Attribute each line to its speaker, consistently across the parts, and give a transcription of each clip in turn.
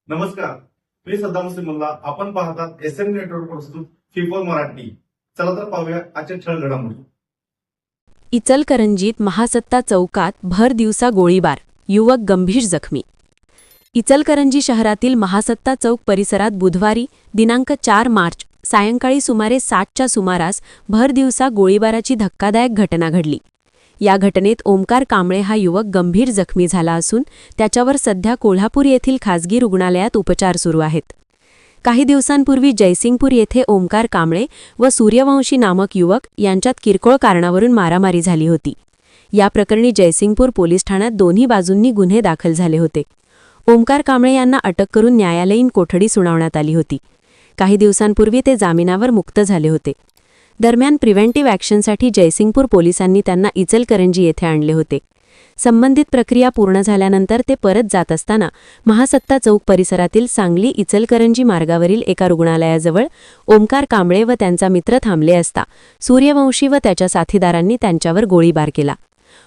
Speaker 1: नमस्कार, मी सद्दाम मुस्लिमुल्ला. आपण पाहतात एसएम नेटवर्क प्रस्तुत फिफोल मराठी. चला तर पाहूया आजच्या ठळक घडामोडी.
Speaker 2: इचलकरंजीत महासत्ता चौकात भर दिवसा गोळीबार, युवक गंभीर जखमी. इचलकरंजी शहरातील महासत्ता चौक परिसरात बुधवारी दिनांक 4 मार्च सायंकाळी सुमारे 7च्या सुमारास भर दिवसा गोळीबाराची धक्कादायक घटना घडली. या घटनेत ओमकार कांबळे हा युवक गंभीर जखमी झाला असून त्याच्यावर सध्या कोल्हापूर येथील खासगी रुग्णालयात उपचार सुरू आहेत. काही दिवसांपूर्वी जयसिंगपूर येथे ओमकार कांबळे व सूर्यवंशी नामक युवक यांच्यात किरकोळ कारणावरून मारामारी झाली होती. या प्रकरणी जयसिंगपूर पोलीस ठाण्यात दोन्ही बाजूंनी गुन्हे दाखल झाले होते. ओमकार कांबळे यांना अटक करून न्यायालयीन कोठडी सुनावण्यात आली होती. काही दिवसांपूर्वी ते जामिनावर मुक्त झाले होते. दरम्यान प्रिव्हेंटिव्ह ॲक्शनसाठी जयसिंगपूर पोलिसांनी त्यांना इचलकरंजी येथे आणले होते. संबंधित प्रक्रिया पूर्ण झाल्यानंतर ते परत जात असताना महासत्ता चौक परिसरातील सांगली इचलकरंजी मार्गावरील एका रुग्णालयाजवळ ओमकार कांबळे व त्यांचा मित्र थांबले असता सूर्यवंशी व त्याच्या साथीदारांनी त्यांच्यावर गोळीबार केला.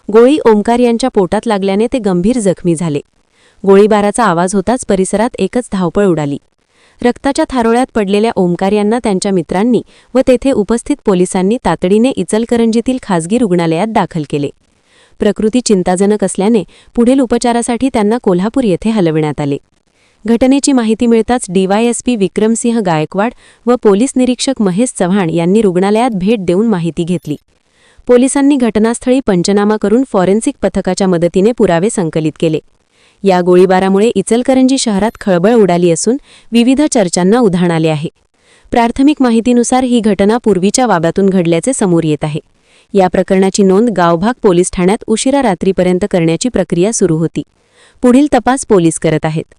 Speaker 2: गोळी ओमकार यांच्या पोटात लागल्याने ते गंभीर जखमी झाले. गोळीबाराचा आवाज होताच परिसरात एकच धावपळ उडाली. रक्ताच्या थारोळ्यात पडलेल्या ओमकार यांना त्यांच्या मित्रांनी व तेथे उपस्थित पोलिसांनी तातडीने इचलकरंजीतील खासगी रुग्णालयात दाखल केले. प्रकृती चिंताजनक असल्याने पुढील उपचारासाठी त्यांना कोल्हापूर येथे हलविण्यात आले. घटनेची माहिती मिळताच डीवायएसपी विक्रमसिंह गायकवाड व पोलीस निरीक्षक महेश चव्हाण यांनी रुग्णालयात भेट देऊन माहिती घेतली. पोलिसांनी घटनास्थळी पंचनामा करून फॉरेन्सिक पथकाच्या मदतीने पुरावे संकलित केले. या गोळीबारामुळे इचलकरंजी शहरात खळबळ उडाली असून विविध चर्चांना उधाण आले आहे. प्राथमिक माहितीनुसार ही घटना पूर्वीच्या वादातून घडल्याचे समोर येत आहे. या प्रकरणाची नोंद गावभाग पोलीस ठाण्यात उशिरा रात्रीपर्यंत करण्याची प्रक्रिया सुरू होती. पुढील तपास पोलीस करत आहेत.